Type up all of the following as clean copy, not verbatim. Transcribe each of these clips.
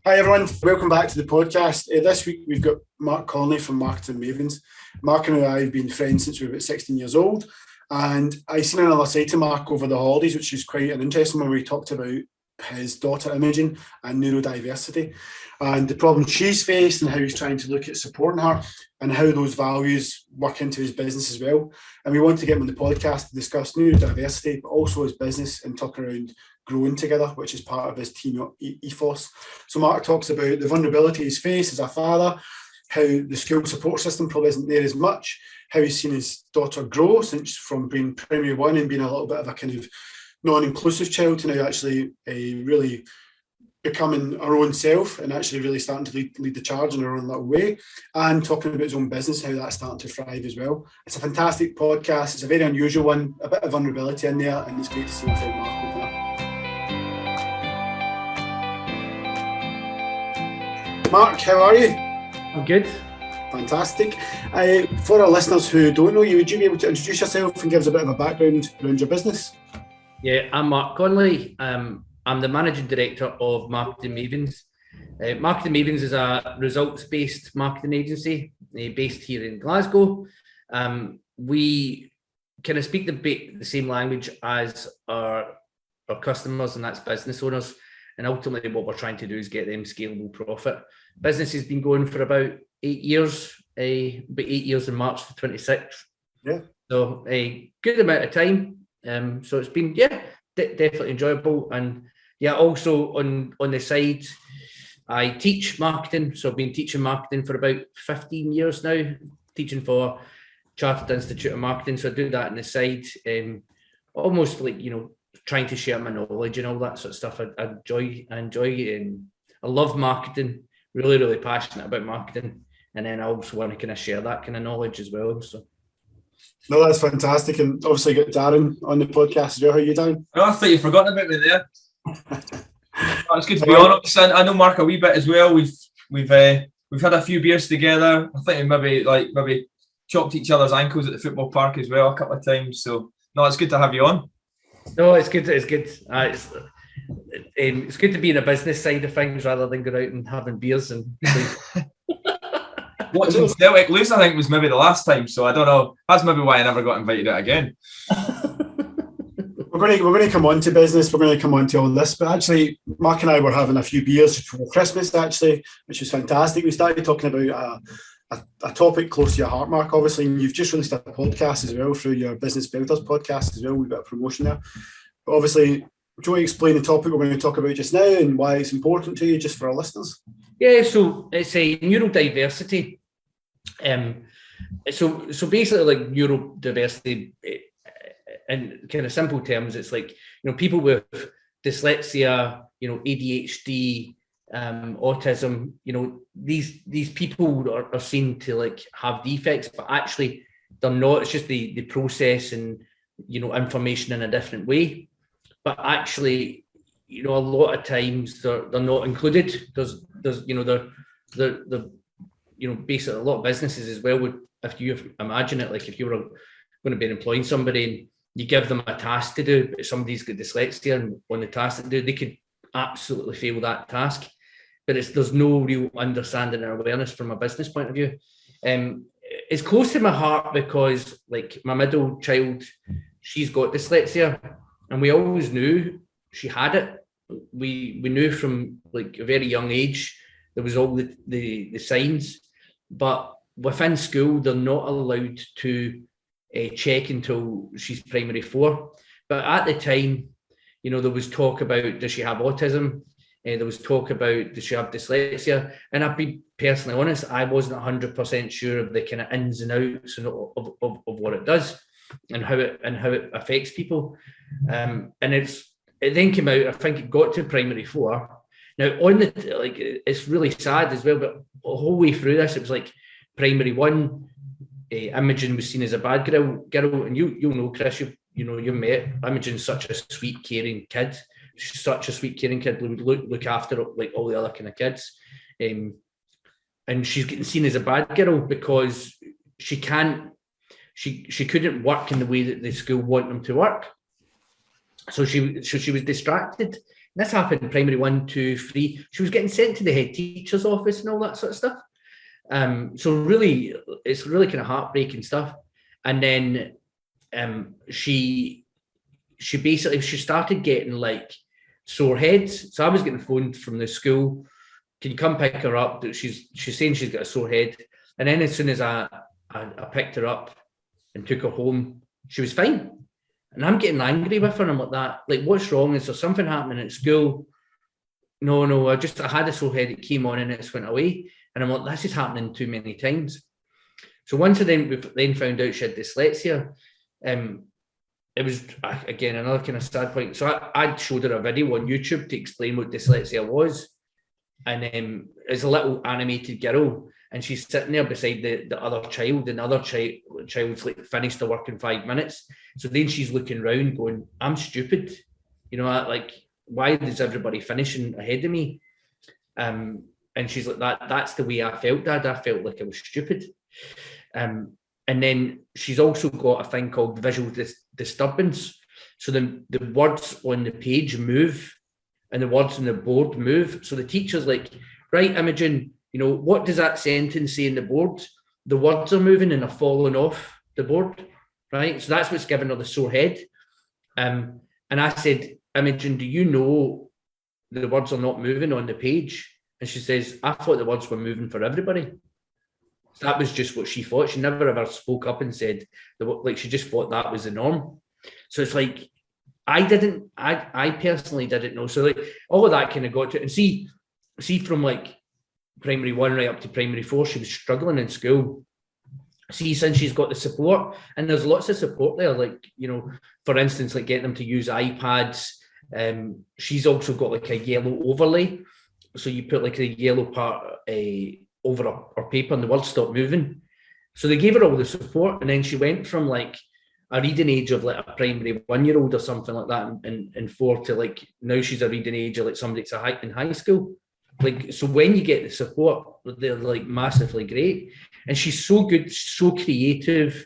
Hi everyone, welcome back to the podcast. This week we've got Mark Connolly from Marketing Mavens. Mark and I have been friends since we were about 16 years old, and I seen another side to Mark over the holidays, which is quite an interesting one. We talked about his daughter Imogen and neurodiversity and the problem she's faced and how he's trying to look at supporting her and how those values work into his business as well. And we want to get him on the podcast to discuss neurodiversity, but also his business and talk around growing together, which is part of his team ethos. So Mark talks about the vulnerability he's faced as a father, how the school support system probably isn't there as much, how he's seen his daughter grow since from being primary one and being a little bit of a kind of non-inclusive child to now actually really becoming her own self and actually really starting to lead the charge in her own little way, and talking about his own business, how that's starting to thrive as well. It's a fantastic podcast. It's a very unusual one, a bit of vulnerability in there, and it's great to see Mark open up. Mark, how are you? I'm good. Fantastic. For our listeners who don't know you, would you be able to introduce yourself and give us a bit of a background around your business? Yeah, I'm Mark Connolly. I'm the Managing Director of Marketing Mavens. Marketing Mavens is a results-based marketing agency based here in Glasgow. We kind of speak the same language as our customers, and that's business owners. And ultimately what we're trying to do is get them scalable profit. Business has been going for about 8 years, about 8 years in March the 26th. Yeah. So a good amount of time. So it's been, definitely enjoyable. And also on the side, I teach marketing. So I've been teaching marketing for about 15 years now, teaching for Chartered Institute of Marketing. So I do that on the side, almost like, trying to share my knowledge and all that sort of stuff. I enjoy, I love marketing, really, really passionate about marketing. And then I also want to kind of share that kind of knowledge as well. So. No, that's fantastic. And obviously got Darren on the podcast as well. How are you doing? Oh, I thought you'd forgotten about me there. It's good to be on. I know Mark a wee bit as well. We've had a few beers together. I think we maybe chopped each other's ankles at the football park as well a couple of times. So no, it's good to have you on. No, it's good. It's good. It's good to be in a business side of things rather than going out and having beers and. Watching Celtic lose, I think, was maybe the last time. So I don't know. That's maybe why I never got invited out again. We're going to come on to business. We're going to come on to all this. But actually, Mark and I were having a few beers before Christmas, actually, which was fantastic. We started talking about a topic close to your heart, Mark, obviously. And you've just released a podcast as well through your Business Builders podcast as well. We've got a promotion there. But obviously, do you want to explain the topic we're going to talk about just now and why it's important to you, just for our listeners? Yeah, so it's a neurodiversity. So basically, like neurodiversity, in kind of simple terms, it's like, people with dyslexia, ADHD, autism, these people are seen to like have defects, but actually they're not. It's just the process and, information in a different way. But actually, a lot of times they're not included. There's basically a lot of businesses as well would, if you imagine it, like if you were going to be employing somebody and you give them a task to do, but somebody's got dyslexia and on the task to do, they could absolutely fail that task. But there's no real understanding and awareness from a business point of view. It's close to my heart because, like, my middle child, she's got dyslexia, and we always knew she had it. We knew from like a very young age there was all the signs, but within school they're not allowed to check until she's primary 4. But at the time, there was talk about, does she have autism? There was talk about, does she have dyslexia? And I'll be personally honest, I wasn't 100% sure of the kind of ins and outs of what it does and how it affects people. And it then came out, I think it got to primary 4. Now, it's really sad as well, but the whole way through this, it was like primary 1, Imogen was seen as a bad girl, and you'll know, Chris, you met Imogen's such a sweet, caring kid. She's such a sweet, caring kid, look after like all the other kind of kids. And she's getting seen as a bad girl because she couldn't work in the way that the school want them to work. So she was distracted This happened primary 1, 2, 3. She was getting sent to the head teacher's office and all that sort of stuff. So really, it's really kind of heartbreaking stuff. And then she started getting like sore heads. So I was getting phoned from the school, can you come pick her up? She's saying she's got a sore head. And then as soon as I picked her up and took her home, she was fine. And I'm getting angry with her, and I'm like, that, like, what's wrong? Is there something happening at school? No, I had a sore head, it came on and it's went away. And I'm like, this is happening too many times. So once we then found out she had dyslexia, it was, again, another kind of sad point. So I showed her a video on YouTube to explain what dyslexia was. And it's a little animated girl, and she's sitting there beside the other child, and the other child's like finished the work in 5 minutes. So then she's looking around going, I'm stupid. Like, why is everybody finishing ahead of me? And she's like, that's the way I felt, Dad. I felt like I was stupid. And then she's also got a thing called visual disturbance. So the words on the page move and the words on the board move. So the teacher's like, right, Imogen, what does that sentence say in the board? The words are moving and are falling off the board, right? So that's what's giving her the sore head. And I said, Imogen, do you know the words are not moving on the page? And she says, I thought the words were moving for everybody. So that was just what she thought. She never ever spoke up and said, she just thought that was the norm. So it's like, I personally didn't know. So like all of that kind of got to it. And see from like primary 1 right up to primary 4, she was struggling in school. See, since she's got the support, and there's lots of support there, like, for instance, like getting them to use iPads. She's also got like a yellow overlay. So you put like a yellow part over her paper and the words stop moving. So they gave her all the support, and then she went from like a reading age of like a primary 1-year-old or something like that in 4 to like now she's a reading age of like somebody that's in high school. Like, so when you get the support, they're like massively great. And she's so good, so creative,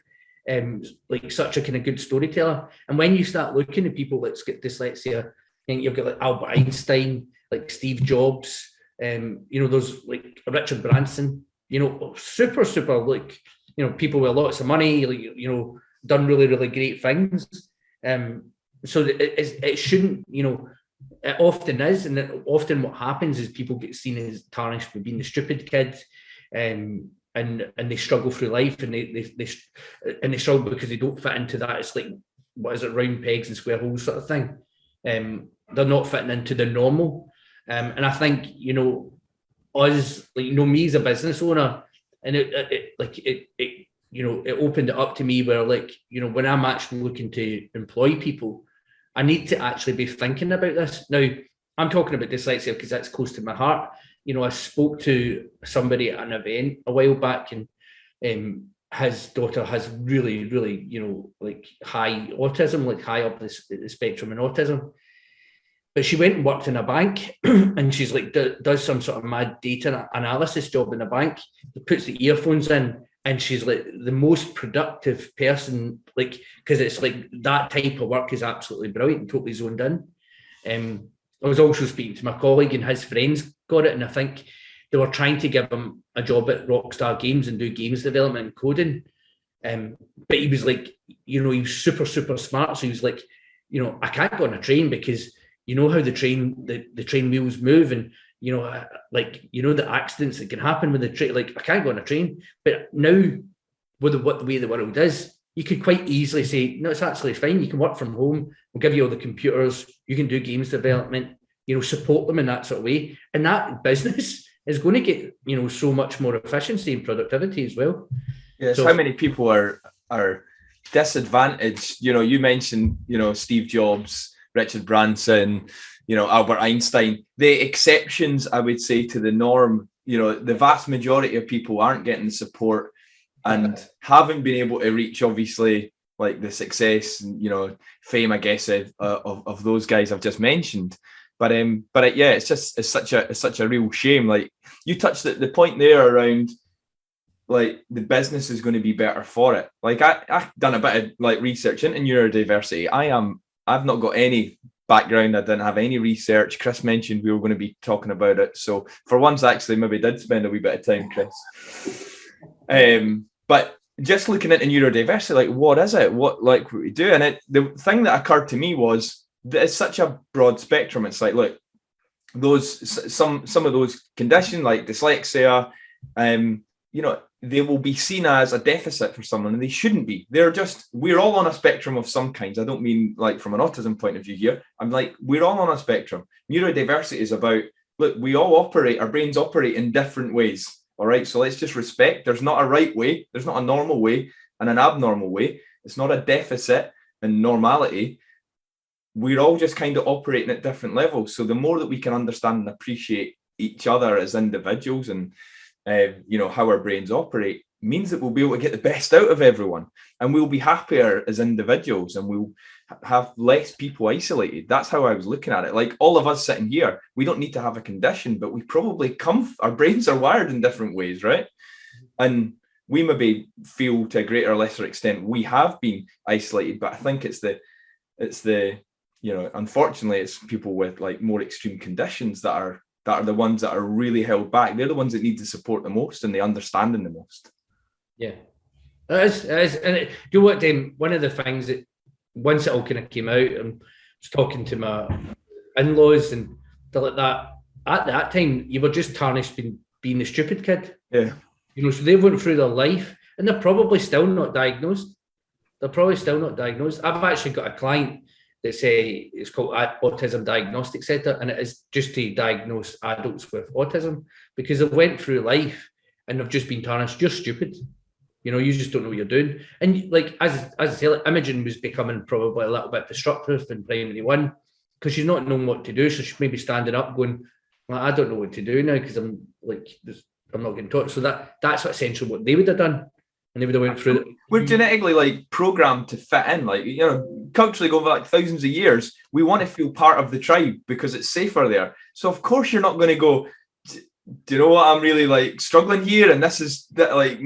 like such a kind of good storyteller. And when you start looking at people that's got dyslexia, and you've got like Albert Einstein, like Steve Jobs, there's like Richard Branson, super, super, like, people with lots of money, like, done really, really great things. So it shouldn't, it often is, and often what happens is people get seen as tarnished for being the stupid kid, and they struggle through life, and they struggle because they don't fit into that. It's like, what is it, round pegs and square holes sort of thing. They're not fitting into the normal. And I think, us, like, me as a business owner, and it opened it up to me where, like, when I'm actually looking to employ people, I need to actually be thinking about this. Now, I'm talking about dyslexia because that's close to my heart. I spoke to somebody at an event a while back, and his daughter has really, really, like high autism, like high up the spectrum in autism. But she went and worked in a bank, and she's like, does some sort of mad data analysis job in a bank, puts the earphones in, and she's like the most productive person, like, because it's like that type of work is absolutely brilliant and totally zoned in. I was also speaking to my colleague, and his friends got it, and I think they were trying to give him a job at Rockstar Games and do games development and coding. But he was like, he was super, super smart. So he was like, I can't go on a train because how the train wheels move, and the accidents that can happen with the train. Like, I can't go on a train. But now, with the way the world is, you could quite easily say, no, it's actually fine. You can work from home. We'll give you all the computers. You can do games development. Support them in that sort of way, and that business is going to get so much more efficiency and productivity as well. Yes, so how many people are disadvantaged? You mentioned Steve Jobs, Richard Branson, Albert Einstein. The exceptions, I would say, to the norm. The vast majority of people aren't getting the support and haven't been able to reach, obviously, like the success and fame, I guess, of those guys I've just mentioned. But it's such a real shame. Like, you touched the point there around, like, the business is going to be better for it. Like, I've done a bit of like research into neurodiversity. I've not got any background. I didn't have any research. Chris mentioned we were going to be talking about it. So for once, actually, maybe did spend a wee bit of time, Chris. But just looking at neurodiversity, like, what is it? What we do? And the thing that occurred to me was that it's such a broad spectrum. It's like, look, some of those conditions like dyslexia, they will be seen as a deficit for someone, and they shouldn't be. We're all on a spectrum of some kinds. I don't mean like from an autism point of view here. I'm like, we're all on a spectrum. Neurodiversity is about, look, we all our brains operate in different ways. All right. So let's just respect. There's not a right way. There's not a normal way and an abnormal way. It's not a deficit and normality. We're all just kind of operating at different levels. So the more that we can understand and appreciate each other as individuals and how our brains operate, means that we'll be able to get the best out of everyone, and we'll be happier as individuals, and we'll have less people isolated. That's how I was looking at it. Like, all of us sitting here, we don't need to have a condition, but we probably our brains are wired in different ways, right? And we maybe feel to a greater or lesser extent we have been isolated, but I think it's the unfortunately, it's people with like more extreme conditions that are the ones that are really held back. They're the ones that need the support the most and the understanding the most. Yeah. It is. And you know what, one of the things that once it all kind of came out, and I was talking to my in-laws and stuff like that, at that time, you were just tarnished being the stupid kid. Yeah. So they went through their life and they're probably still not diagnosed. I've actually got a client that's it's called Autism Diagnostic Centre, and it is just to diagnose adults with autism, because they've went through life and they've just been tarnished. You're stupid. You just don't know what you're doing. And like, as I say, like, Imogen was becoming probably a little bit disruptive in primary one because she's not knowing what to do. So she's maybe standing up going, well, I don't know what to do now because I'm not getting taught. So that's essentially what they would have done. And they would have went through it. We're genetically like programmed to fit in, culturally going back thousands of years, we want to feel part of the tribe because it's safer there. So of course you're not going to go, do you know what, I'm really like struggling here, and this is that, like,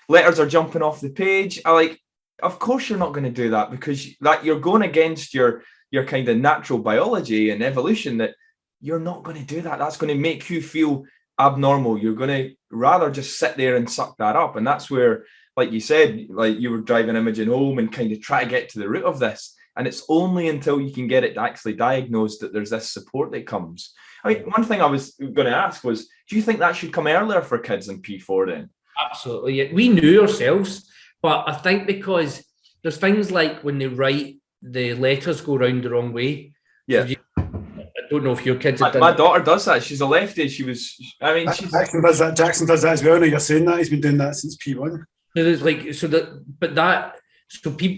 letters are jumping off the page. Of course you're not going to do that, because that you're going against your kind of natural biology and evolution, that you're not going to do that. That's going to make you feel abnormal. You're going to rather just sit there and suck that up. And that's where, like you said, like you were driving Imogen home and kind of try to get to the root of this. And it's only until you can get it actually diagnosed that there's this support that comes. I mean, one thing I was going to ask was, do you think that should come earlier for kids in P4 then? Absolutely. Yeah. We knew ourselves, but I think because there's things like when they write, the letters go round the wrong way. Yeah. So I don't know if your kids have done my daughter does that. She's a lefty. Jackson does that. Jackson does that as well. Now you're saying that he's been doing that since P1. There's people,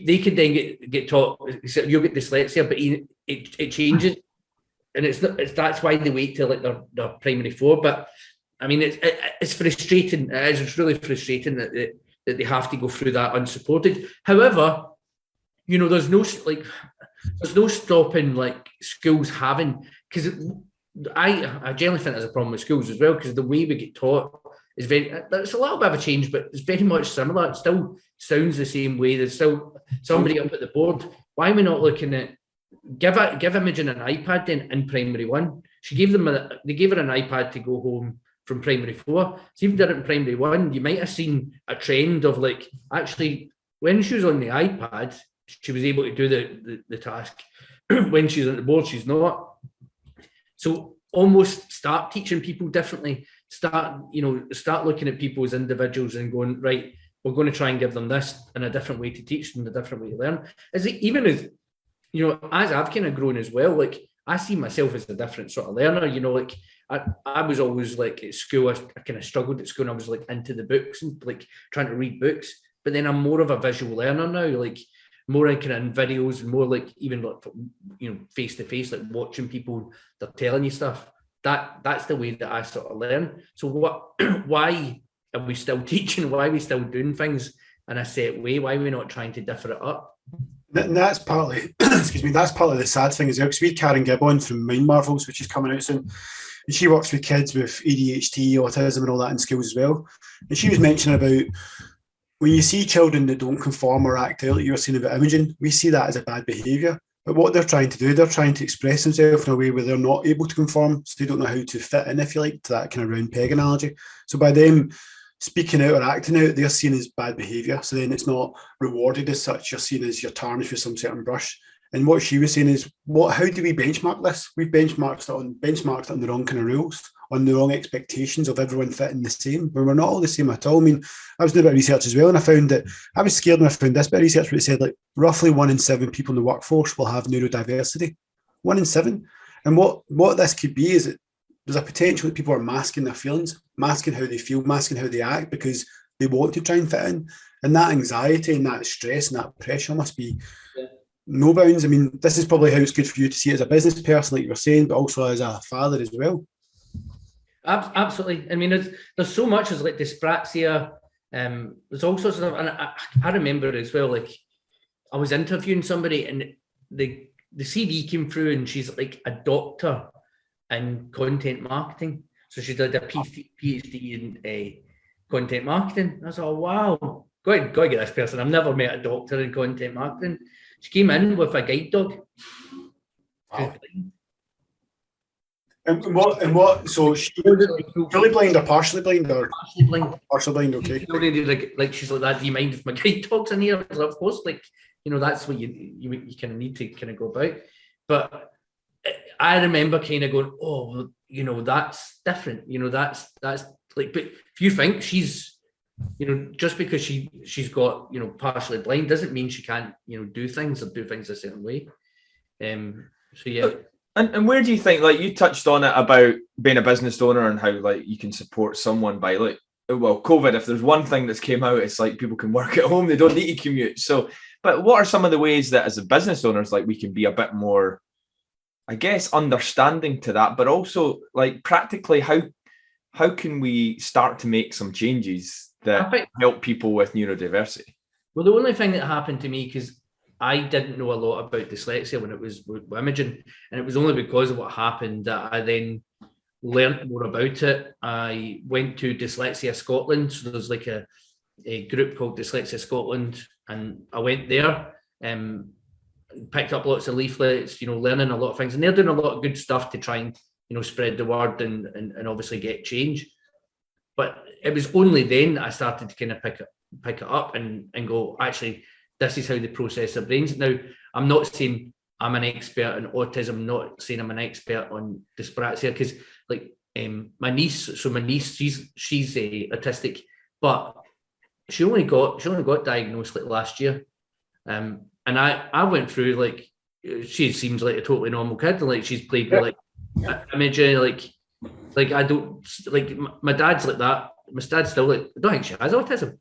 they could then get taught. You'll get dyslexia, but it changes, and that's why they wait till like their primary 4. But I mean, it's frustrating. It's really frustrating that they have to go through that unsupported. However, there's no stopping like schools having, because I generally think there's a problem with schools as well, because the way we get taught is it's a little bit of a change, but it's very much similar. It still sounds the same way. There's still somebody up at the board. Why are we not looking at give Imogen an iPad then in primary 1? They gave her an iPad to go home from primary 4. So even did it in primary 1, you might have seen a trend of like, actually, when she was on the iPad, she was able to do the task. When she's on the board, she's not. So almost start teaching people differently. Start looking at people as individuals and going, right, we're going to try and give them this and a different way to teach them, a different way to learn. Even as I've kind of grown as well, like I see myself as a different sort of learner, like I was always like at school, I kind of struggled at school, and I was like into the books and like trying to read books, but then I'm more of a visual learner now, like more kind of in videos, and more like even like face to face, like watching people, they're telling you stuff. That's the way that I sort of learn. So why are we still teaching? Why are we still doing things in a set way? Why are we not trying to differ it up? And that's partly, that's part of the sad thing as well, because we had Karen Gibbon from Mind Marvels, which is coming out soon, and she works with kids with ADHD, autism and all that in schools as well. And she was mentioning about when you see children that don't conform or act out, like you were saying about Imogen, we see that as a bad behaviour. But what they're trying to do, they're trying to express themselves in a way where they're not able to conform, so they don't know how to fit in, if you like, to that kind of round peg analogy. So by them speaking out or acting out, they're seen as bad behaviour. So then it's not rewarded as such. You're seen as you're tarnished with some certain brush. And what she was saying is, how do we benchmark this? We've benchmarked it on the wrong kind of rules, on the wrong expectations of everyone fitting the same, when we're not all the same at all. I mean, I was doing a bit of research as well, and I found that I was scared when I found this bit of research where it said like roughly 1 in 7 people in the workforce will have neurodiversity. 1 in 7. And what this could be is that there's a potential that people are masking their feelings, masking how they feel, masking how they act because they want to try and fit in. And that anxiety and that stress and that pressure must be no bounds. I mean, this is probably how it's good for you to see it as a business person, like you were saying, but also as a father as well. Absolutely. I mean, there's so much as like dyspraxia. There's all sorts of, and I remember as well, like I was interviewing somebody and the CV came through and she's like a doctor in content marketing. So she did a PhD in content marketing. I was like, oh, wow, go get this person. I've never met a doctor in content marketing. She came in with a guide dog. Wow. And what? So she fully blind or partially blind or partially blind? Partially blind. Okay. Like she's like that. Do you mind if my guide dog's in here? Of course, like that's what you kind of need to kind of go about. But I remember kind of going, oh, that's different. That's like. But if you think she's, just because she's got partially blind doesn't mean she can't do things a certain way. So yeah. And where do you think, like you touched on it about being a business owner and how like you can support someone by like, well, COVID, if there's one thing that's came out, it's like people can work at home, they don't need to commute. So, but what are some of the ways that as a business owners, like we can be a bit more, I guess, understanding to that, but also like practically how can we start to make some changes that help people with neurodiversity? Well, the only thing that happened to me, because I didn't know a lot about dyslexia when it was with Imogen, and it was only because of what happened that I then learned more about it. I went to Dyslexia Scotland, so there's like a group called Dyslexia Scotland, and I went there, picked up lots of leaflets, learning a lot of things, and they're doing a lot of good stuff to try and spread the word and obviously get change. But it was only then I started to kind of pick it up and go, actually, this is how they process their brains. Now, I'm not saying I'm an expert in autism, I'm not saying I'm an expert on dyspraxia, because like my niece, she's autistic, but she only got diagnosed like last year. And I went through, like, she seems like a totally normal kid, like she's played with like imagery, like I don't, like my dad's like that. My dad's still like, I don't think she has autism.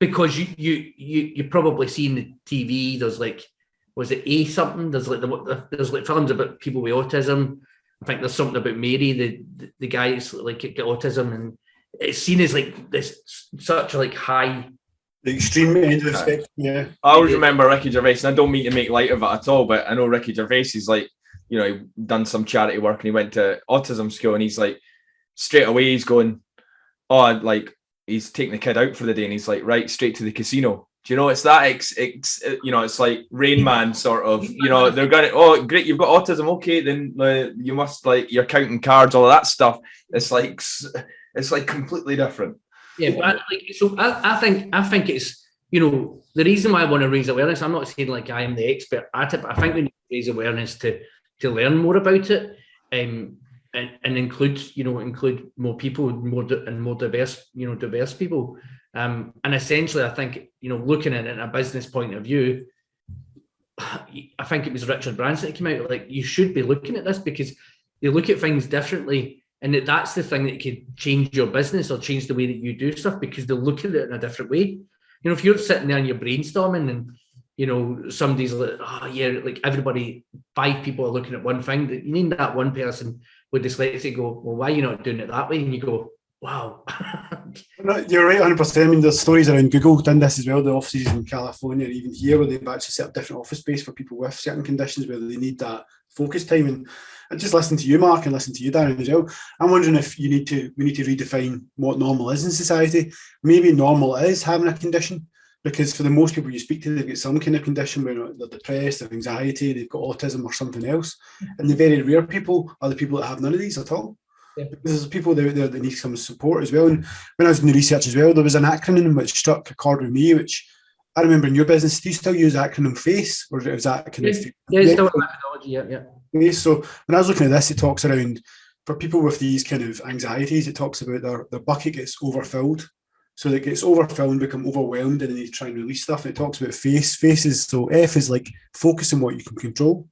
Because you probably seen the TV. There's like, was it A something? There's like films about people with autism. I think there's something about Mary, the guys like get autism, and it's seen as like this such like high, the extreme end of the spectrum. Yeah, I always remember Ricky Gervais, and I don't mean to make light of it at all, but I know Ricky Gervais is like, he done some charity work and he went to autism school, and he's like, straight away he's going, oh, like, he's taking the kid out for the day, and he's like, right, straight to the casino. Do you know, it's that, it's like Rain Man sort of, they're going, oh, great, you've got autism. Okay, then you must, like, you're counting cards, all of that stuff. It's like completely different. Yeah, but I think it's, the reason why I want to raise awareness, I'm not saying like I am the expert at it, but I think we need to raise awareness to learn more about it. And include more people, more diverse, diverse people. And essentially, I think, looking at it in a business point of view, I think it was Richard Branson that came out, like, you should be looking at this because they look at things differently. And that's the thing that could change your business or change the way that you do stuff, because they'll look at it in a different way. If you're sitting there and you're brainstorming and, somebody's like, oh yeah, like everybody, 5 people are looking at one thing, you need that one person with dyslexia go, well, why are you not doing it that way? And you go, wow. No, you're right, 100%. I mean, there's stories around Google done this as well, the offices in California, even here, where they've actually set up different office space for people with certain conditions where they need that focus time. And I just listening to you, Mark, and listening to you, Darren, as well, I'm wondering if we need to redefine what normal is in society. Maybe normal is having a condition. because for the most people you speak to, they've got some kind of condition where they're depressed, they've anxiety, they've got autism or something else. And the very rare people are the people that have none of these at all. Yeah. Because there's people out there that need some support as well. And when I was doing the research as well, there was an acronym which struck a chord with me, which I remember in your business, do you still use acronym FACE? Or is that kind of... Yeah, it's still a methodology, yeah. So when I was looking at this, it talks around, for people with these kind of anxieties, it talks about their bucket gets overfilled. So it gets overfilled, become overwhelmed, and then you try and release stuff. And it talks about FACE. FACE is, so F is like focus on what you can control.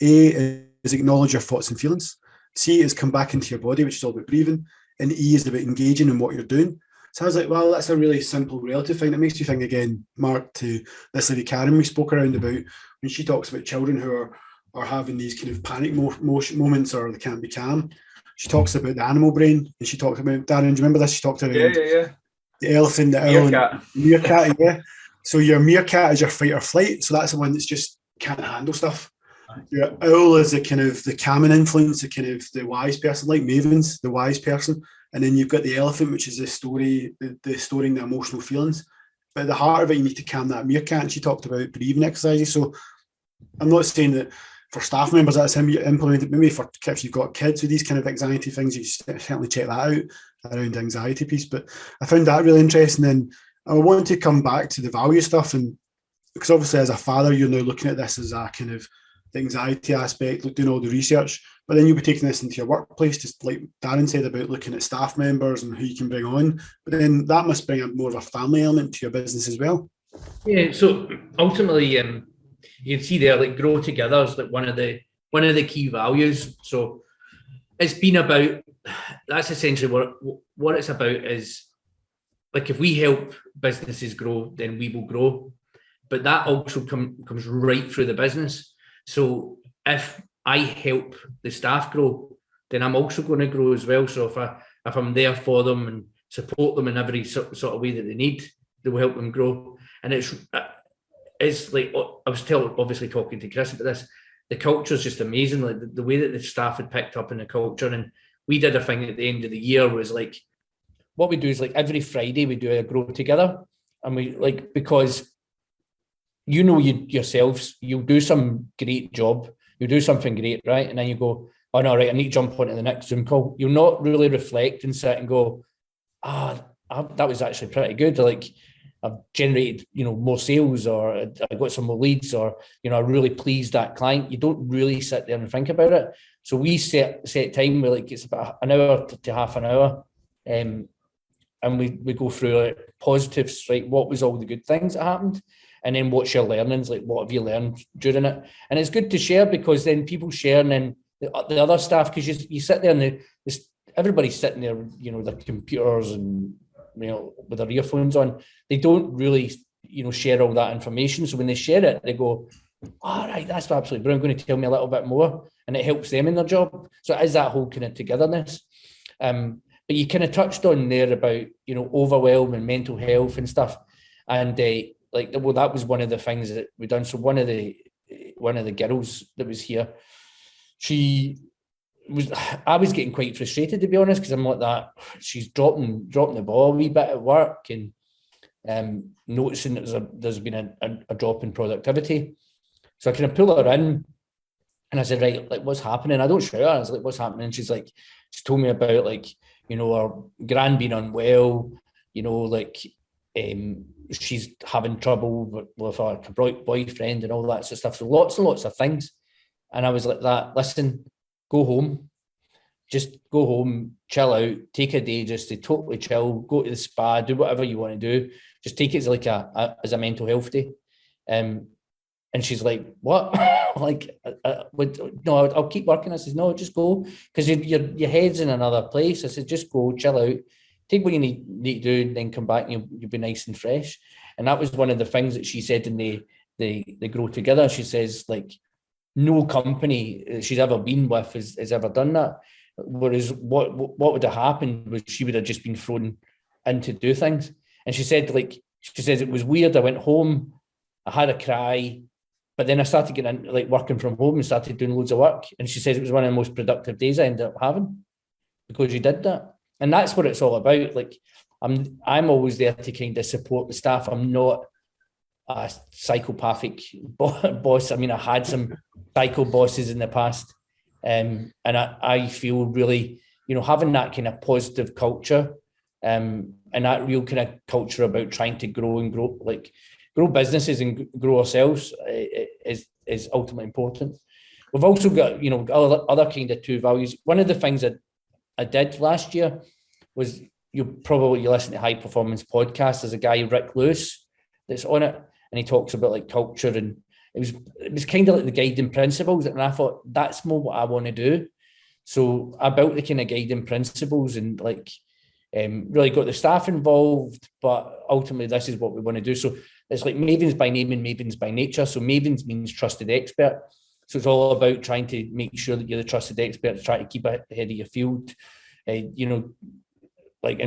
A is acknowledge your thoughts and feelings. C is come back into your body, which is all about breathing. And E is about engaging in what you're doing. So I was like, well, that's a really simple relative thing. It makes you think again, Mark, to this lady Karen we spoke around about, when she talks about children who are having these kind of panic moments, or they can't be calm. She talks about the animal brain, and she talked about, Darren, do you remember this? She talked about the elephant, the owl, and meerkat, yeah. So your meerkat is your fight or flight. So that's the one that's just can't handle stuff. Your owl is the kind of the calming influence, the kind of the wise person, like Mavens, the wise person. And then you've got the elephant, which is the storing the emotional feelings. But at the heart of it, you need to calm that meerkat. And she talked about breathing exercises. So I'm not saying that for staff members that's implemented. Maybe for if you've got kids with these kind of anxiety things, you certainly check that out around the anxiety piece. But I found that really interesting. And I wanted to come back to the value stuff, and because obviously as a father, you're now looking at this as a kind of the anxiety aspect, doing all the research, but then you'll be taking this into your workplace, just like Darren said about looking at staff members and who you can bring on. But then that must bring more of a family element to your business as well. Yeah. So ultimately, you can see there, like, grow together is like one of the key values. So it's been about, that's essentially what it's about, is like, if we help businesses grow, then we will grow. But that also comes right through the business. So if I help the staff grow, then I'm also going to grow as well. So if I'm there for them and support them in every sort of way that they need, they will help them grow. And it's like, I was obviously talking to Chris about this, the culture is just amazing. Like the way that the staff had picked up in the culture. And we did a thing at the end of the year was like, what we do is like every Friday we do a grow together. And we like, because you know yourselves, you'll do some great job, you'll do something great, right? And then you go, oh no, right, I need to jump onto the next Zoom call. You'll not really reflect and sit and go, that was actually pretty good. Like, I've generated, more sales, or I got some more leads, or, I really pleased that client. You don't really sit there and think about it. So we set time where like it's about an hour to half an hour. And we go through like positives, right? What was all the good things that happened? And then what's your learnings? Like, what have you learned during it? And it's good to share, because then people share, and then the other staff, because you sit there and everybody's sitting there, their computers and, with their earphones on. They don't really, share all that information. So when they share it, they go, all right, that's absolutely brilliant. I'm going to tell me a little bit more. And it helps them in their job. So it is that whole kind of togetherness. But you kind of touched on there about, overwhelm and mental health and stuff. And that was one of the things that we done. So one of the girls that was here, I was getting quite frustrated, to be honest, because I'm like that. She's dropping the ball a wee bit at work, and noticing that there's been a drop in productivity. So I kind of pull her in, and I said, right, like, what's happening? I don't shout her. I was like, what's happening? And she told me about, like, her gran being unwell, she's having trouble with her boyfriend and all that sort of stuff. So lots and lots of things. And I was like that, listen, go home, chill out, take a day just to totally chill, go to the spa, do whatever you want to do. Just take it as like as a mental health day. And she's like, what? No, I'll keep working. I said, no, just go, because your head's in another place. I said, just go, chill out, take what you need to do, and then come back and you'll be nice and fresh. And that was one of the things that she said in the Grow Together. She says, like, no company she's ever been with has ever done that. Whereas what would have happened was she would have just been thrown in to do things. And she says it was weird. I went home, I had a cry, but then I started getting like working from home and started doing loads of work. And she says it was one of the most productive days I ended up having, because you did that. And that's what it's all about. Like, I'm always there to kind of support the staff. I'm not a psychopathic boss. I mean, I had some psycho bosses in the past, and I feel really, having that kind of positive culture, and that real kind of culture about trying to grow businesses and grow ourselves is ultimately important. We've also got, other kind of 2 values. One of the things that I did last year was, you listen to High Performance Podcast. There's a guy, Rick Lewis, that's on it, and he talks about like culture, and it was kind of like the guiding principles, and I thought that's more what I want to do. So I built the kind of guiding principles and really got the staff involved, but ultimately this is what we want to do. So it's like Mavens by name and Mavens by nature. So Mavens means trusted expert. So it's all about trying to make sure that you're the trusted expert, try to keep ahead of your field, and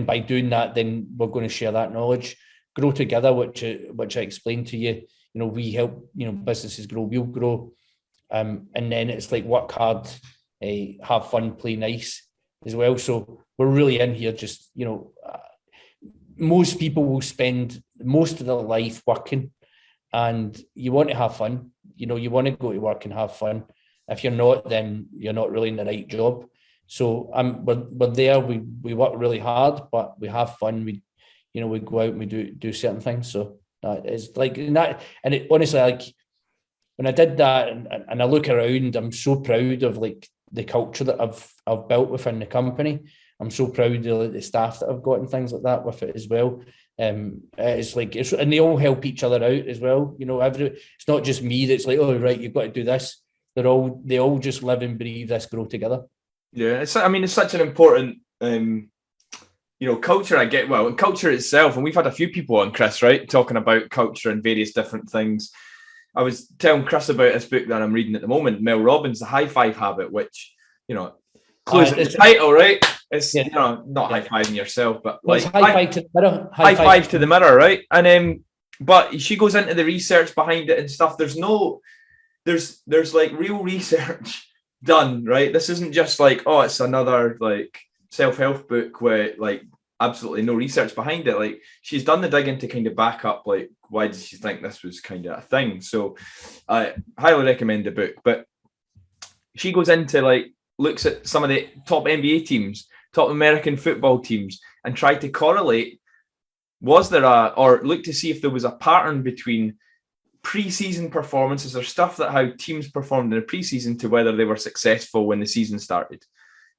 by doing that, then we're going to share that knowledge, grow together, which I explained to you. We help, businesses grow, we'll grow. And then it's like work hard, have fun, play nice as well. So we're really in here just, most people will spend most of their life working, and you want to have fun. You want to go to work and have fun. If you're not, then you're not really in the right job. So we're there. We work really hard, but we have fun. We go out and we do certain things. So it's like that. And it honestly, like when I did that and I look around, I'm so proud of like the culture that I've built within the company. I'm so proud of the staff that I've got and things like that with it as well. And they all help each other out as well. It's not just me that's like, oh right, you've got to do this. They all just live and breathe this, grow together. Yeah, it's such an important culture. And culture itself, and we've had a few people on, Chris, right, talking about culture and various different things. I was telling Chris about this book that I'm reading at the moment, Mel Robbins' The High Five Habit, which clues in the title, right? It's not high-fiving yourself, but like high five to the mirror. High five to the mirror, right? And but she goes into the research behind it and stuff. There's like real research done, right? This isn't just like, oh, it's another like self-help book where like absolutely no research behind it. Like she's done the digging to kind of back up like why did she think this was kind of a thing. So I highly recommend the book. But she goes into like looks at some of the top NBA teams, top American football teams, and try to correlate, was there or look to see if there was a pattern between pre-season performances or stuff that how teams performed in the pre-season to whether they were successful when the season started.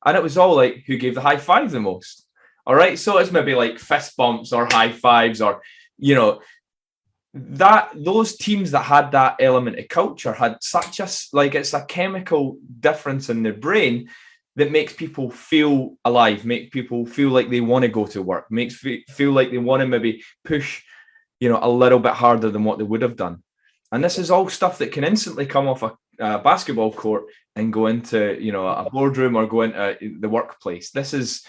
And it was all like, who gave the high five the most? All right. So it's maybe like fist bumps or high fives or, that those teams that had that element of culture had such it's a chemical difference in their brain that makes people feel alive, make people feel like they want to go to work, makes feel like they want to maybe push, a little bit harder than what they would have done. And this is all stuff that can instantly come off a basketball court and go into, a boardroom or go into the workplace. This is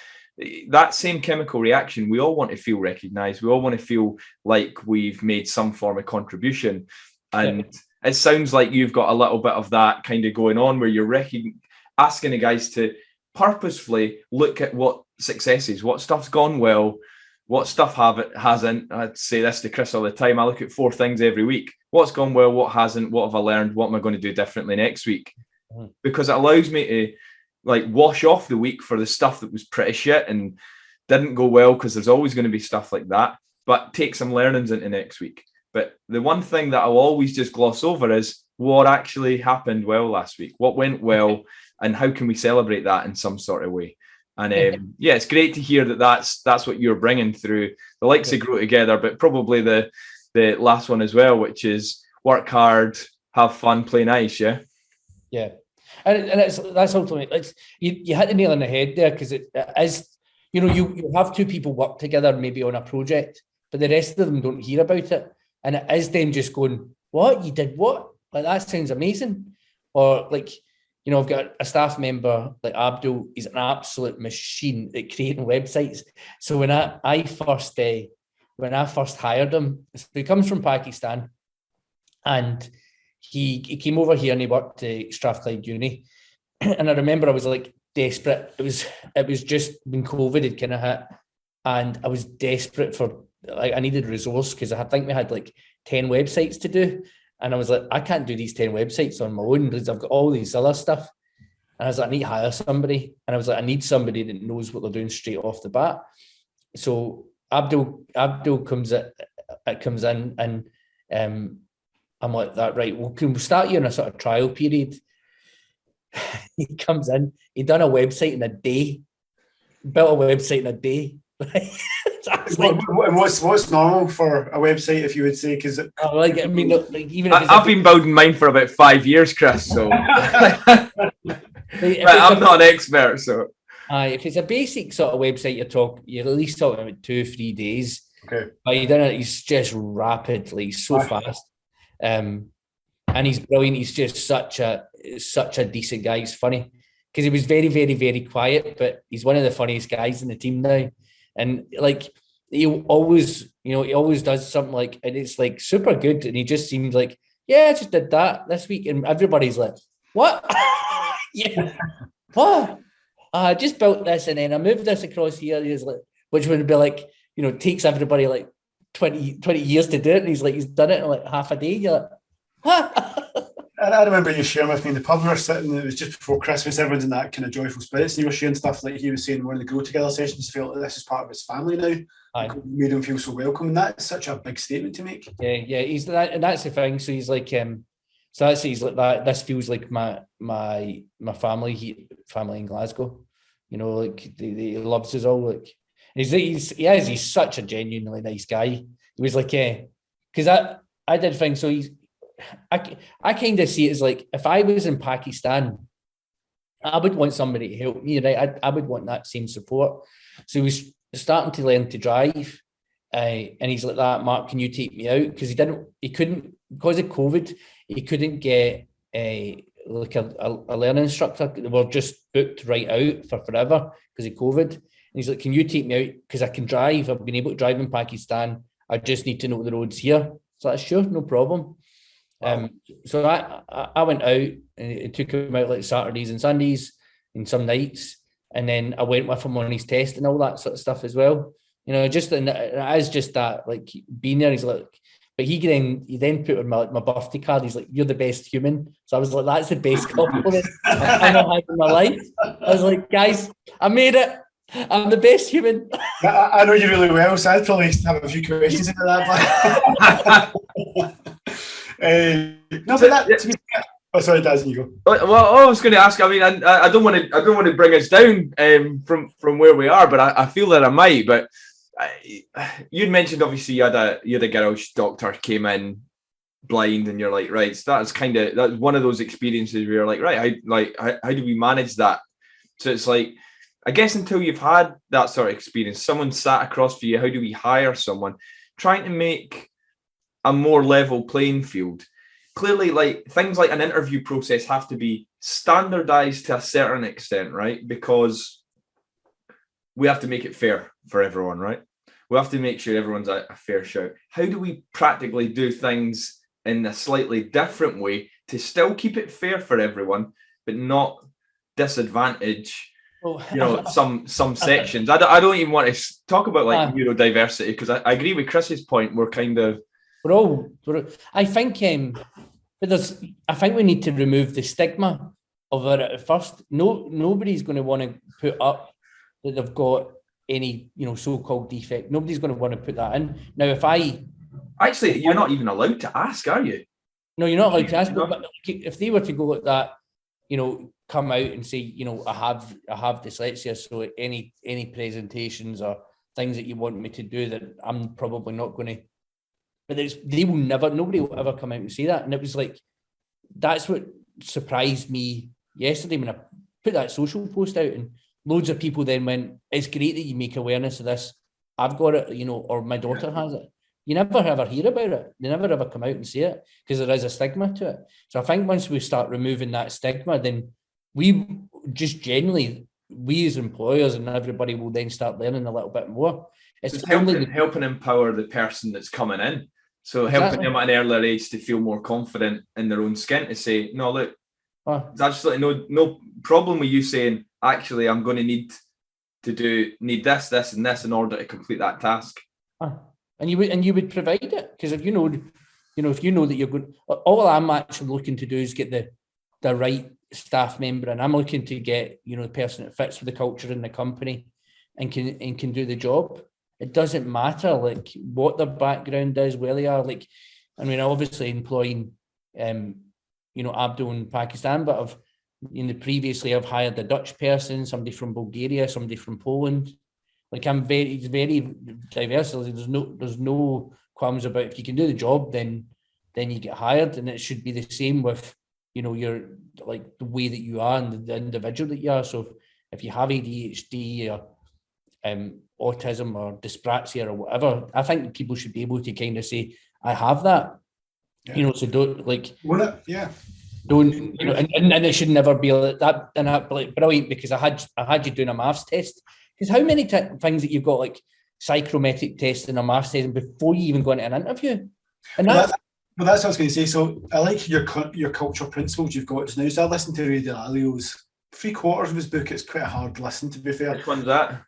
that same chemical reaction. We all want to feel recognized. We all want to feel like we've made some form of contribution. And it sounds like you've got a little bit of that kind of going on where you're asking the guys to purposefully look at what successes, what stuff's gone well, what stuff hasn't. I'd say this to Chris all the time. I look at 4 things every week. What's gone well, what hasn't, what have I learned, what am I going to do differently next week? Because it allows me to like wash off the week for the stuff that was pretty shit and didn't go well, because there's always going to be stuff like that, but take some learnings into next week. But the one thing that I'll always just gloss over is what actually happened well last week, what went well, and how can we celebrate that in some sort of way. And it's great to hear that that's what you're bringing through the likes of Grow Together, but probably the last one as well, which is work hard, have fun, play nice. Yeah. And that's ultimately, you hit the nail on the head there, because it is, you have 2 people work together maybe on a project, but the rest of them don't hear about it. And it is then just going, what? You did what? Like, that sounds amazing. Or like, I've got a staff member like Abdul. He's an absolute machine at creating websites. So when I first hired him, so he comes from Pakistan, and he came over here and he worked at Strathclyde Uni. And I remember I was like desperate. It was just when COVID had kind of hit, and I was desperate for like I needed resource because I think we had like 10 websites to do. And I was like, I can't do these 10 websites on my own because I've got all these other stuff. And I was like, I need to hire somebody. And I was like, I need somebody that knows what they're doing straight off the bat. So Abdul comes in and I'm like, that right, well, can we start you in a sort of trial period? He comes in, he done a website in a day, built a website in a day. What's normal for a website, if you would say? Because even I've been building mine for about 5 years, Chris. So I'm not an expert. So if it's a basic sort of website, you're at least talking about 2-3 days. Okay, but he done it. He's just rapidly, so fast, and he's brilliant. He's just such a decent guy. He's funny because he was very, very, very quiet, but he's one of the funniest guys in the team now. And like he always does something like, and it's like super good. And he just seems like, yeah, I just did that this week, and everybody's like, what? Yeah, what? I just built this, and then I moved this across here. He's like, which would be like, takes everybody like 20 years to do it, and he's done it in like half a day. You're like, what? I remember you sharing with me in the pub we were sitting, it was just before Christmas, everyone's in that kind of joyful spirits, and you were sharing stuff like he was saying one of the Grow Together sessions felt like this is part of his family now. Like, made him feel so welcome, and that's such a big statement to make. Yeah, he's that, and that's the thing. So he's like, he's like that. This feels like my family in Glasgow. Like he loves us all. Like he's such a genuinely nice guy. He was like, because I did things. So I kind of see it as like, if I was in Pakistan, I would want somebody to help me, right? I would want that same support. So he was starting to learn to drive, and he's like, that, Mark, can you take me out? Because he couldn't, because of COVID, he couldn't get a learning instructor. They were just booked right out for forever because of COVID. And he's like, can you take me out? Because I can drive. I've been able to drive in Pakistan. I just need to know the roads here. So that's sure, no problem. Wow. So I went out, and it took him out like Saturdays and Sundays and some nights, and then I went with him on his test and all that sort of stuff as well. Just and as just that, like being there, he's like, but he then put on my birthday card. He's like, you're the best human. So I was like, that's the best compliment I've ever had in my life. I was like, guys, I made it. I'm the best human. I know you really well, so I'd probably have a few questions into that. No, but that to me. Oh, sorry, Daz, you go. Well, I was going to ask. I mean, I don't want to bring us down from where we are, but I feel that I might. But you'd mentioned obviously you had a girl's doctor came in blind, and you're like, right. So that's one of those experiences where you're like, right, how do we manage that? So it's like, I guess until you've had that sort of experience, someone sat across for you. How do we hire someone? Trying to make a more level playing field. Clearly, like things like an interview process have to be standardized to a certain extent, right? Because we have to make it fair for everyone, right? We have to make sure everyone's a fair shout. How do we practically do things in a slightly different way to still keep it fair for everyone, but not disadvantage some sections? I don't even want to talk about like neurodiversity, because I agree with Chris's point. I think we need to remove the stigma of it at first. Nobody's going to want to put up that they've got any so-called defect. Nobody's going to want to put that in. Now, you're not even allowed to ask, are you? No, you're not allowed to ask. But if they were to go like that, come out and say, I have dyslexia, so any presentations or things that you want me to do that I'm probably not going to. But nobody will ever come out and say that. And it was like, that's what surprised me yesterday when I put that social post out, and loads of people then went, it's great that you make awareness of this. I've got it, or my daughter has it. You never ever hear about it. They never ever come out and say it because there is a stigma to it. So I think once we start removing that stigma, then we just generally, we as employers and everybody will then start learning a little bit more. It's helping empower the person that's coming in. So helping them at an earlier age to feel more confident in their own skin, to say, no, look, there's absolutely no problem with you saying, actually, I'm going to need this, and this in order to complete that task. and you would provide it, because if you know that you're good, all I'm actually looking to do is get the right staff member, and I'm looking to get the person that fits with the culture in the company and can do the job. It doesn't matter like what their background is, where they are. Like, I mean, obviously employing Abdul in Pakistan, but previously I've hired a Dutch person, somebody from Bulgaria, somebody from Poland. Like, it's very diverse. There's no qualms about, if you can do the job, then you get hired, and it should be the same with your, like, the way that you are and the individual that you are. So if you have ADHD or autism or dyspraxia or whatever, I think people should be able to kind of say, I have that. Yeah. So don't like. Yeah. Don't and it should never be like that. And like brilliant, because I had you doing a maths test. Because how many things that you've got, like psychrometric tests and a maths test before you even go into an interview? And that's what I was going to say. So I like your cultural principles you've got just now. So I listened to Ray Dalio's 3/4 of his book. It's quite a hard listen, to be fair. Which one's that?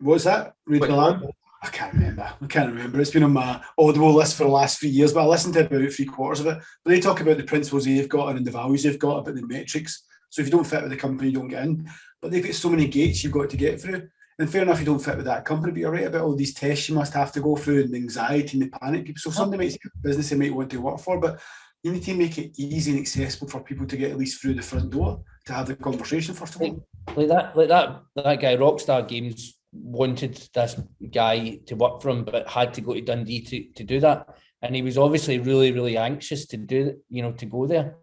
What's that? Ray Dalio? I can't remember. It's been on my Audible list for the last 3 years, but I listened to about 3/4 of it. But they talk about the principles they've got and the values they've got, about the metrics. So if you don't fit with the company, you don't get in. But they've got so many gates you've got to get through. And fair enough, you don't fit with that company, but you're right about all these tests you must have to go through, and the anxiety and the panic people. So somebody might see a business they might want to work for, but you need to make it easy and accessible for people to get at least through the front door to have the conversation, first of all. Like that guy, Rockstar Games, wanted this guy to work for him, but had to go to Dundee to do that. And he was obviously really, really anxious to do, to go there.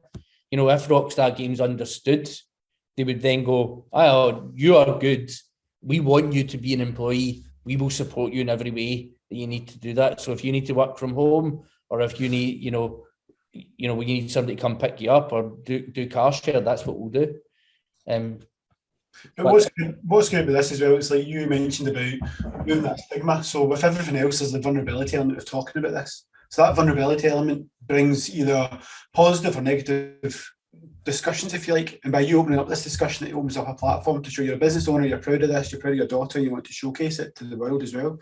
If Rockstar Games understood, they would then go, oh, you are good. We want you to be an employee. We will support you in every way that you need to do that. So if you need to work from home, or if you need, we need somebody to come pick you up or do car share, that's what we'll do. But what's good about this as well, it's like you mentioned about moving that stigma. So with everything else, there's the vulnerability element of talking about this. So that vulnerability element brings either positive or negative discussions, if you like. And by you opening up this discussion, it opens up a platform to show you're a business owner, you're proud of this, you're proud of your daughter, and you want to showcase it to the world as well.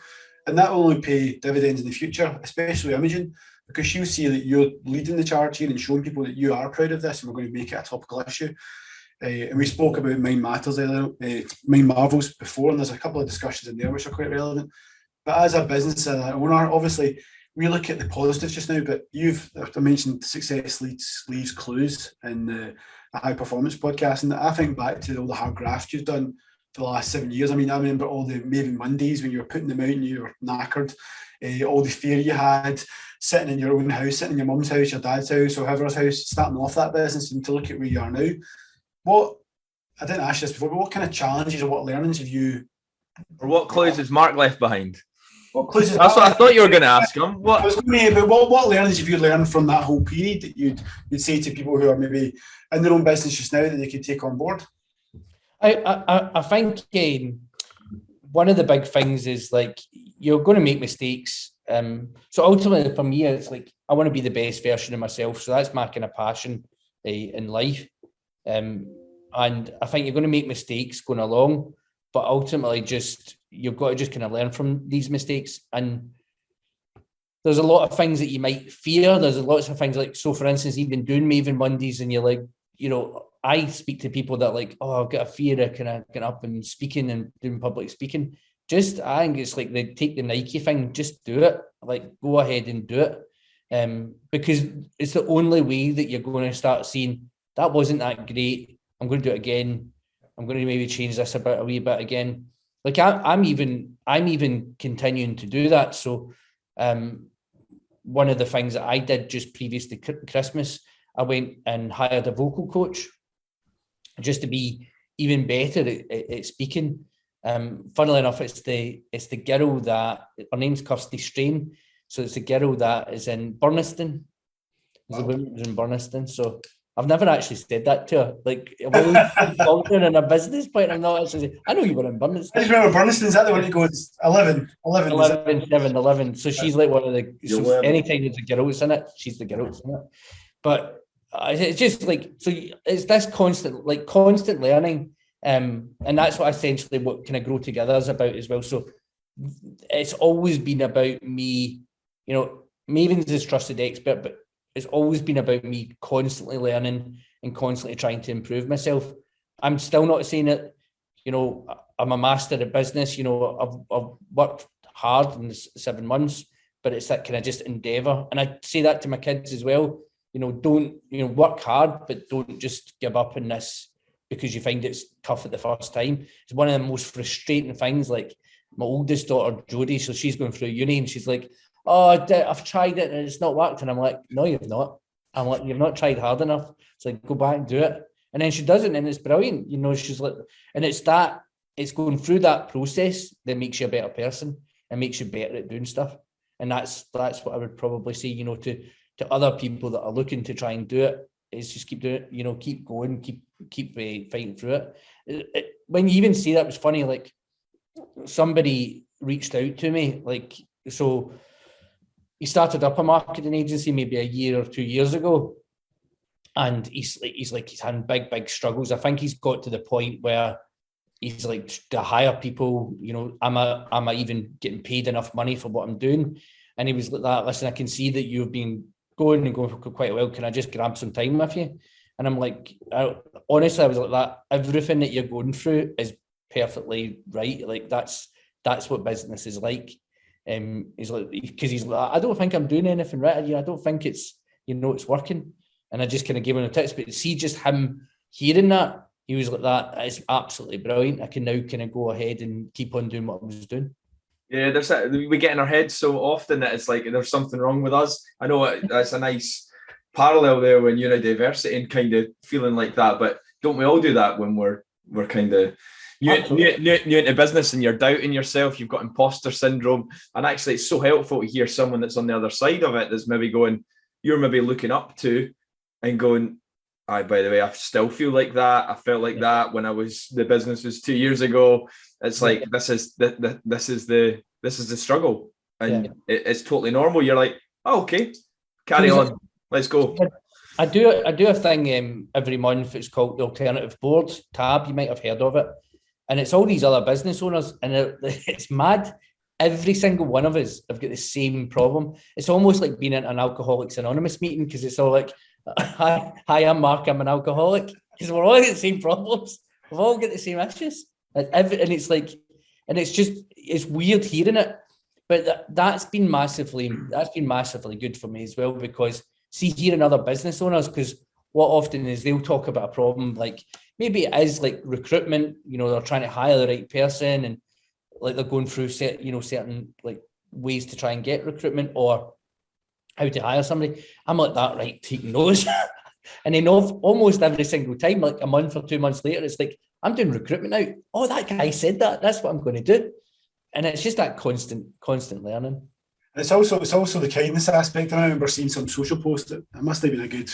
And that will only pay dividends in the future, especially Imogen, because she'll see that you're leading the charge here and showing people that you are proud of this, and we're going to make it a topical issue. And we spoke about Mind Matters, Mind Marvels before, and there's a couple of discussions in there which are quite relevant. But as a business owner, obviously, we look at the positives just now, but I mentioned Success Leaves Clues in the High Performance podcast, and I think back to all the hard graft you've done for the last 7 years. I mean, I remember all the Maven Mondays when you were putting them out and you were knackered, all the fear you had, sitting in your own house, sitting in your mum's house, your dad's house, or whoever's house, starting off that business, and to look at where you are now. I didn't ask you this before, but what kind of challenges or what learnings have you... Or what clues has Mark left behind? That's what I thought you were going to ask him. What learnings have you learned from that whole period that you'd say to people who are maybe in their own business just now that they could take on board? I think one of the big things is, like, you're going to make mistakes. So ultimately for me, it's like, I want to be the best version of myself. So that's my kind of passion in life. And I think you're going to make mistakes going along, but ultimately you've got to just kind of learn from these mistakes. And there's a lot of things that you might fear. There's lots of things, like, so for instance, even doing Maven Mondays, and you're like, I speak to people that, like, oh, I've got a fear of kind of getting up and speaking and doing public speaking. I think it's like they take the Nike thing, just do it. Like, go ahead and do it. Because it's the only way that you're going to start seeing, that wasn't that great, I'm going to do it again. I'm going to maybe change this about a wee bit again. Like, I'm even continuing to do that. So one of the things that I did just previous to Christmas, I went and hired a vocal coach just to be even better at speaking. Funnily enough, it's the girl that, her name's Kirsty Strain. So it's the girl that is in Burniston. There's a woman who's in Burniston. So I've never actually said that to her. Like, I'm talking in a business point. I'm not actually saying, I know you were in Burniston. I just remember Burniston's that the one that goes 11. 11. So she's like one of the, so anytime there's a girl that's in it, she's the girl that's in it. But it's just like, so it's this constant learning. And that's what essentially what kind of Grow Together is about as well. So it's always been about me, you know, Mavens is trusted expert, but it's always been about me constantly learning and constantly trying to improve myself. I'm still not saying it, you know, I'm a master at business, you know, I've worked hard in 7 months, but it's that kind of just endeavor. And I say that to my kids as well, you know, don't, you know, work hard, but don't just give up in this because you find it's tough at the first time. It's one of the most frustrating things. Like my oldest daughter, Jodie, so she's going through uni and she's like, oh, I've tried it and it's not worked. And I'm like, no, you've not. I'm like, you've not tried hard enough. It's like, go back and do it. And then she doesn't, and it's brilliant. You know, she's like, and it's going through that process that makes you a better person and makes you better at doing stuff. And that's what I would probably say, you know, to other people that are looking to try and do it, is just keep doing it, you know, keep going, keep fighting through it. When you even say that, it was funny, like somebody reached out to me, like, so he started up a marketing agency maybe a year or 2 years ago. And he's having big struggles. I think he's got to the point where he's like, to hire people, you know, am I even getting paid enough money for what I'm doing? And he was like that, listen, I can see that you've been going for quite well. Can I just grab some time with you? And I'm like, honestly, I was like that. Everything that you're going through is perfectly right. Like that's what business is like. He's like, because he's like, I don't think I'm doing anything right. I don't think it's, you know, it's working. And I just kind of gave him the tips, but see just him hearing that, he was like, that is absolutely brilliant. I can now kind of go ahead and keep on doing what I was doing. Yeah, we get in our heads so often that it's like there's something wrong with us. I know that's a nice parallel there when neurodiversity and kind of feeling like that, but don't we all do that when we're kind of new into business and you're doubting yourself, you've got imposter syndrome, and actually it's so helpful to hear someone that's on the other side of it that's maybe going, you're maybe looking up to and going, by the way, I still feel like that. I felt like that when the business was 2 years ago. It's like, this is the struggle, and it's totally normal. You're like, oh, okay, carry on, let's go. I do a thing every month. It's called the Alternative Board tab. You might have heard of it, and it's all these other business owners, and it's mad. Every single one of us have got the same problem. It's almost like being at an Alcoholics Anonymous meeting, because it's all like, hi, I'm Mark, I'm an alcoholic, because we're all got the same problems. We've all got the same issues. And it's like, and it's weird hearing it, but that's been massively good for me as well, because see, hearing other business owners, because what often is they'll talk about a problem, like maybe it is like recruitment, you know, they're trying to hire the right person, and like they're going through certain like ways to try and get recruitment or how to hire somebody. I'm like that, right, taking those. And then almost every single time, like a month or 2 months later, it's like, I'm doing recruitment now. Oh, that guy said that. That's what I'm going to do. And it's just that constant learning. It's also the kindness aspect. I remember seeing some social post. It must have been a good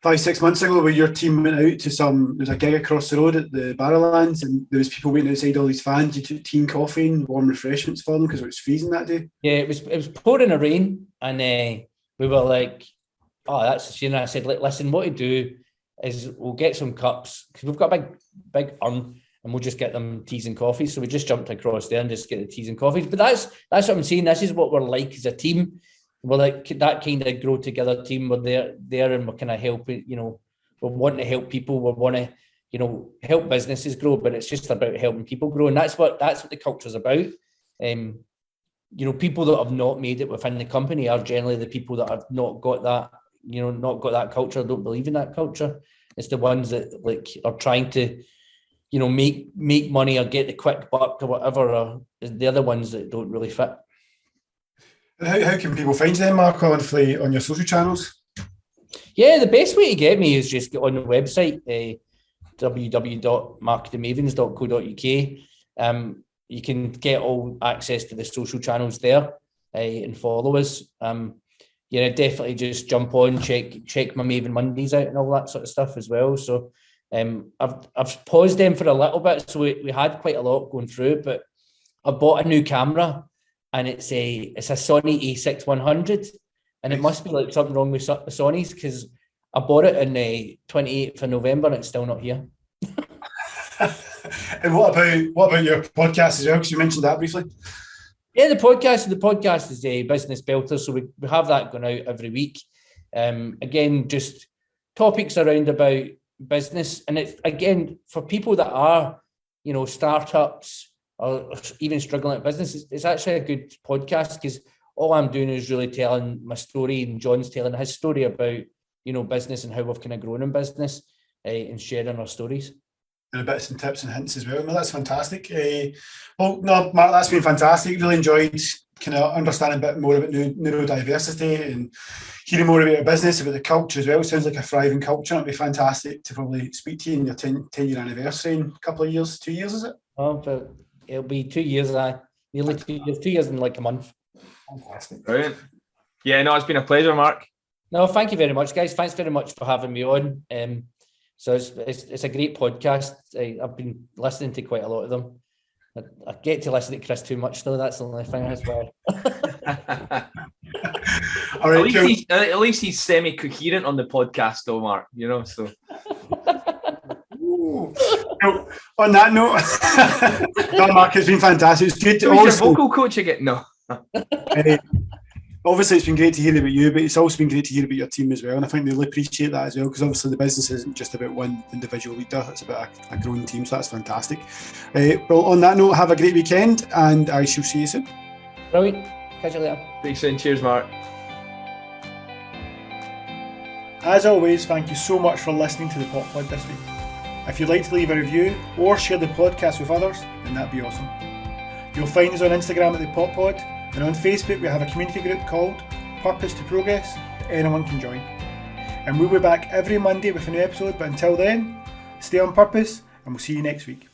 5-6 months ago, where your team went out to there's a gig across the road at the Barrowlands, and there was people waiting outside, all these fans. You took tea and coffee and warm refreshments for them because it was freezing that day. Yeah, it was pouring a rain, and we were like, oh, that's a shame. And I said, listen, what we do is we'll get some cups, because we've got a big urn, and we'll just get them teas and coffees. So we just jumped across there and just get the teas and coffees. But that's what I'm saying. This is what we're like as a team. We're like that kind of grow together team. We're there and we're kind of helping, you know, we're wanting to help people. We want to, you know, help businesses grow, but it's just about helping people grow. And that's what the culture is about. You know, people that have not made it within the company are generally the people that have not got that, you know, not got that culture, don't believe in that culture. It's the ones that like are trying to, you know, make money or get the quick buck or whatever, or the other ones that don't really fit. How can people find you then, Mark, on your social channels? Yeah, the best way to get me is just get on the website, www.marketingmavens.co.uk. You can get all access to the social channels there and follow us. Yeah, definitely just jump on, check my Maven Mondays out and all that sort of stuff as well. So I've paused them for a little bit, so we had quite a lot going through, but I bought a new camera, and it's a Sony a6100, and it must be like something wrong with the Sonys, because I bought it on the 28th of November and it's still not here. And what about your podcast as well? Because you mentioned that briefly. Yeah, the podcast is a business belter, so we have that going out every week. Again, just topics around about business, and it's again for people that are, startups or even struggling at business. It's actually a good podcast because all I'm doing is really telling my story, and John's telling his story about business and how we've kind of grown in business, and sharing our stories. And a bit of some tips and hints as well. No, that's fantastic. Well, no, Mark, that's been fantastic. Really enjoyed kind of understanding a bit more about neurodiversity and hearing more about your business, about the culture as well. It sounds like a thriving culture. It'd be fantastic to probably speak to you in your 10-year anniversary in a couple of years. 2 years, is it? Oh, but it'll be 2 years, nearly 2 years. 2 years in like a month. Fantastic. Brilliant. Yeah, no, it's been a pleasure, Mark. No, thank you very much, guys. Thanks very much for having me on. So it's a great podcast. I've been listening to quite a lot of them. I get to listen to Chris too much, though. That's the only thing as well. All right, at least he's semi-coherent on the podcast, though, Mark. So. No, on that note, no, Mark, it's been fantastic. It's good to your vocal coach again. No. Obviously, it's been great to hear about you, but it's also been great to hear about your team as well. And I think they'll appreciate that as well, because obviously the business isn't just about one individual leader, it's about a growing team. So that's fantastic. Well, on that note, have a great weekend, and I shall see you soon. Brilliant. Catch you later. Thanks, soon. Cheers, Mark. As always, thank you so much for listening to the Pop Pod this week. If you'd like to leave a review or share the podcast with others, then that'd be awesome. You'll find us on Instagram at the Pop Pod. And on Facebook, we have a community group called Purpose to Progress that anyone can join. And we'll be back every Monday with a new episode, but until then, stay on purpose and we'll see you next week.